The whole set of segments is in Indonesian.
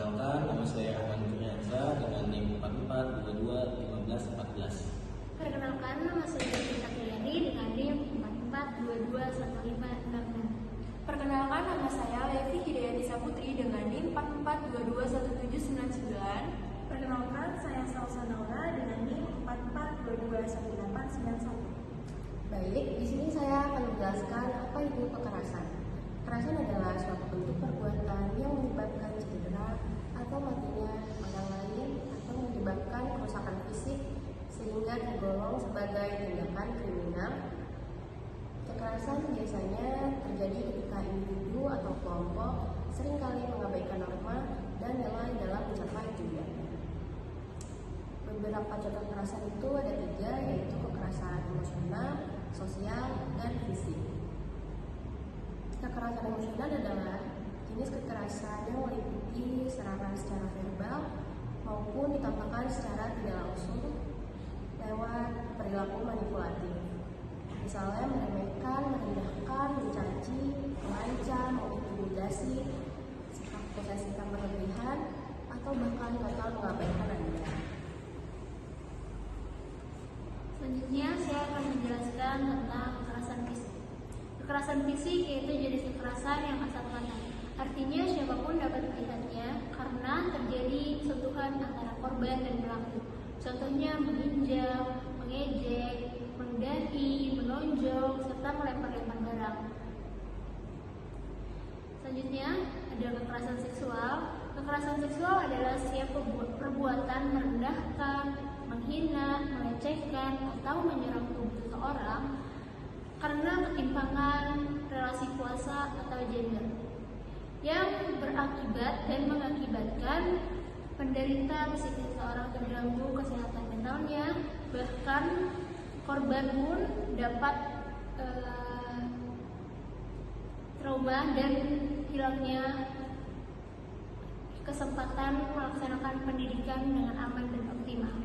Perkenalkan, nama saya Ahmad Nuryansa dengan NIM 44221514. Perkenalkan, nama saya Gita Kayani dengan NIM 44221566. Perkenalkan, nama saya Levi Hidayati Saputri dengan NIM 44221799. Perkenalkan, saya Salsa Naura dengan NIM 44221891. Baik, di sini saya akan menjelaskan apa itu kekerasan. Kekerasan adalah suatu bentuk perbuatan yang menyebabkan cedera atau matinya orang lain atau menyebabkan kerusakan fisik sehingga tergolong sebagai tindakan kriminal. Kekerasan biasanya terjadi ketika individu atau kelompok seringkali mengabaikan norma dan nilai dalam mencapai tujuannya. Beberapa contoh kekerasan itu ada 3, yaitu kekerasan emosional, sosial, dan fisik. Kekerasan emosional adalah jenis kekerasan yang meliputi serangan secara verbal maupun ditampakkan secara tidak langsung lewat perilaku manipulatif. Misalnya meremehkan, merendahkan, mencaci, mengancam, mengintimidasi, sikap posesif yang berlebihan, atau bahkan total mengabaikan Anda. Selanjutnya saya akan menjelaskan tentang kekerasan fisik. Kekerasan fisik yaitu jenis kekerasan yang asal kata. Artinya siapapun dapat melihatnya karena terjadi sentuhan antara korban dan pelaku. Contohnya menginjak, mengejek, meludahi, menonjol, serta melempar-lempar barang. Selanjutnya ada kekerasan seksual. Kekerasan seksual adalah setiap perbuatan merendahkan, menghina, melecehkan, atau menyerang tubuh seseorang karena ketimpangan relasi kuasa atau gender yang berakibat dan mengakibatkan penderita psikis seseorang terganggu kesehatan mentalnya, bahkan korban pun dapat trauma dan hilangnya kesempatan melaksanakan pendidikan dengan aman dan optimal.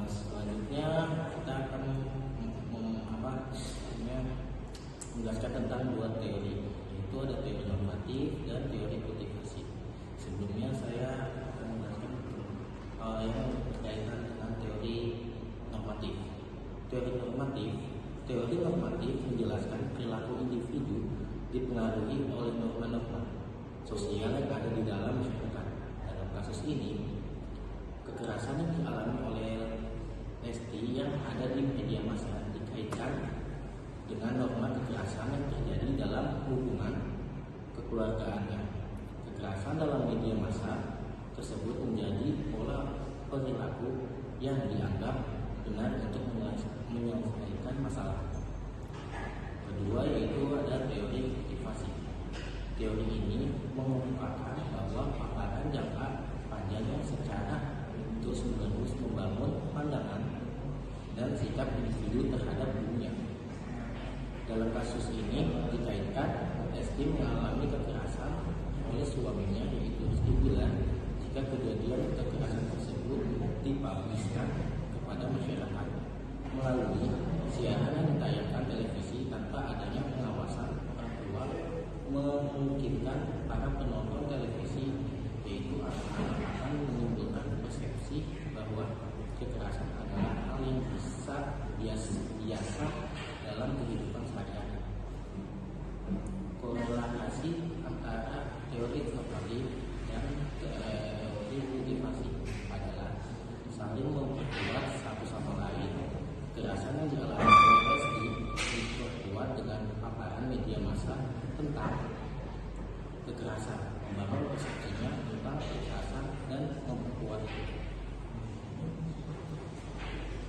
Selanjutnya kita akan menjelaskan tentang 2 teori, yaitu ada teori normatif dan teori motivasi. Sebelumnya saya akan menjelaskan yang berkaitan dengan teori normatif. Teori normatif menjelaskan perilaku individu dipengaruhi oleh norma-norma sosial yang ada di dalam masyarakat. Dalam kasus ini, kekerasan yang dialami oleh Lesti yang ada di media massa dikaitkan dengan norma kekerasan yang terjadi dalam hubungan kekeluargaannya. Kekerasan dalam media massa tersebut menjadi pola perilaku yang dianggap benar untuk menyelesaikan masalah. Kedua yaitu ada teori motivasi. Teori ini mengungkapkan bahwa paparan jangka panjang yang secara terus-menerus membangun pandangan dan sikap individu terhadap dunia. Dalam kasus ini dikaitkan Lesti mengalami kekerasan oleh suaminya yaitu Rizky Bilar jika kejadian kekerasan tersebut dipublikasikan kepada masyarakat melalui siaran yang ditayangkan televisi tanpa adanya pengawasan orang tua, memungkinkan para penonton televisi yaitu akan menimbulkan persepsi bahwa kekerasan adalah hal yang biasa dalam kehidupan sehari-hari. Korelasi antara teori normatif dan teori motivasi adalah saling memperkuat satu sama lain. Kekerasan yang dialami oleh Lesti diperkuat dengan paparan media massa tentang kekerasan, membangun persepsinya tentang kekerasan dan memperkuat.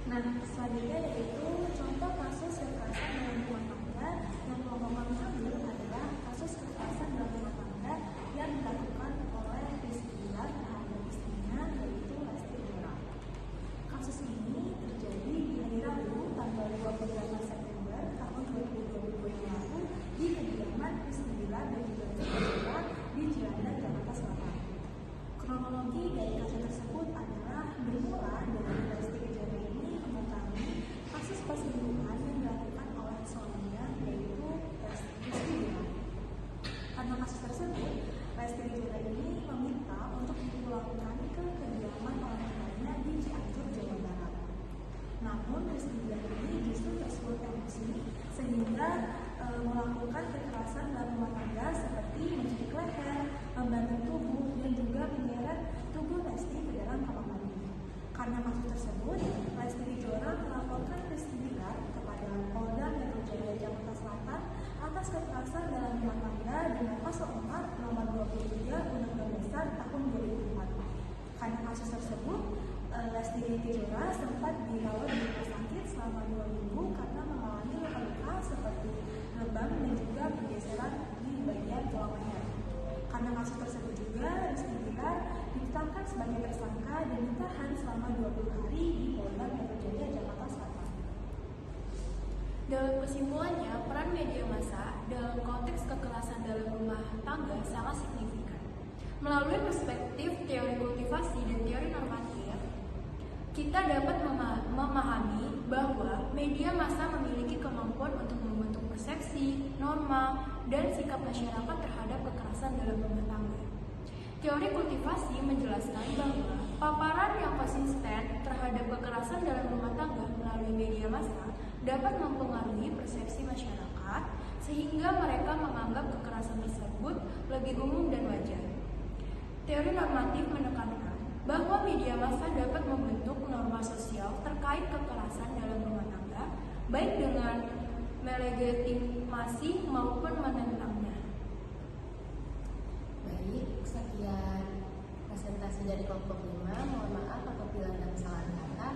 Nah, selanjutnya yaitu contoh kasus kekerasan dalam rumah tangga yang mau ambil adalah kasus kekerasan dalam rumah tangga yang dilakukan oleh Rizky Bilar terhadap istrinya yaitu Lesti Bilar. Kasus ini terjadi di hari Rabu tanggal 28 September tahun 2022 yang lalu di kediaman Rizky Bilar dan juga Bilar di Cilandak, Jakarta Selatan. Kronologi dari kasus tersebut adalah bermula dari Lesti Kejora ini mengetahui kasus perselingkuhan yang dilakukan oleh suaminya yaitu Rizky Bilar. Karena kasus tersebut, Pasal 4 Nomor 23 Undang-Undang Dasar Tahun 2004. Karena kasus tersebut, Lesti Kejora sempat dirawat di rumah sakit selama 2 minggu karena mengalami luka-luka seperti lebam dan juga pergeseran di bagian tulang leher. Karena kasus tersebut juga, Rizky Bilar ditetapkan sebagai tersangka dan ditahan selama 20 hari di Polda Metro Jaya, Jakarta Selatan. Dalam kesimpulannya, peran media massa dalam konteks kekerasan dalam rumah tangga sangat signifikan. Melalui perspektif teori kultivasi dan teori normatif, kita dapat memahami bahwa media massa memiliki kemampuan untuk membentuk persepsi, norma, dan sikap masyarakat terhadap kekerasan dalam rumah tangga. Teori kultivasi menjelaskan bahwa paparan yang konsisten terhadap kekerasan dalam rumah tangga melalui media massa dapat mempengaruhi persepsi masyarakat sehingga mereka menganggap kekerasan tersebut lebih umum dan wajar. Teori normatif menekankan bahwa media massa dapat membentuk norma sosial terkait kekerasan dalam rumah tangga, baik dengan melegitimasi maupun menentangnya. Baik, sekian presentasi dari kelompok 5. Mohon maaf apabila ada kesalahan kata.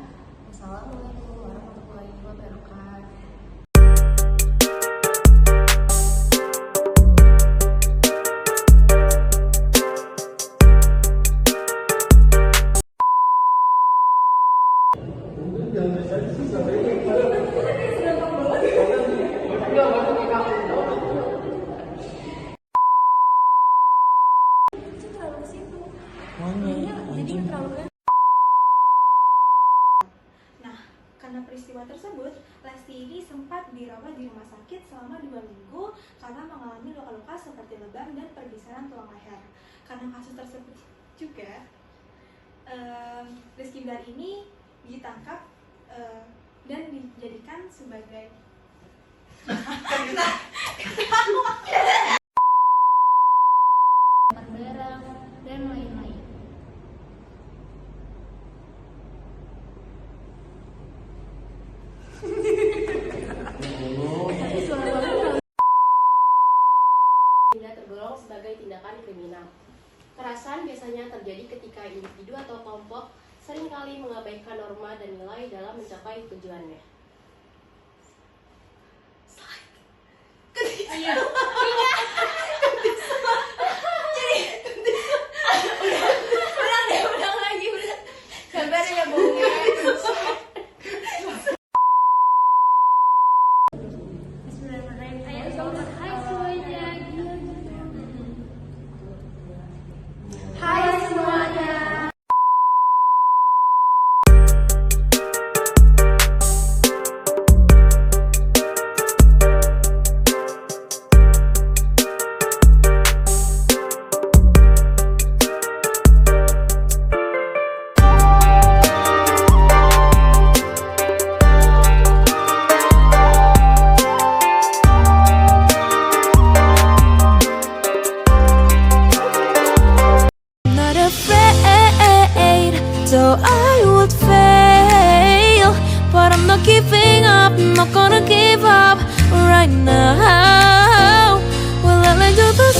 Wassalamualaikum warahmatullahi wabarakatuh. Nah, karena peristiwa tersebut, Lesti ini sempat dirawat di rumah sakit selama 2 minggu karena mengalami luka-luka seperti lebam dan pergeseran tulang leher. Karena kasus tersebut juga, Rizky Bilar ini ditangkap dan dijadikan sebagai barang, dan lain-lain. Tidak tergolong sebagai tindakan kriminal. Kekerasan biasanya terjadi ketika individu atau kelompok seringkali mengabaikan norma dan nilai dalam mencapai tujuannya.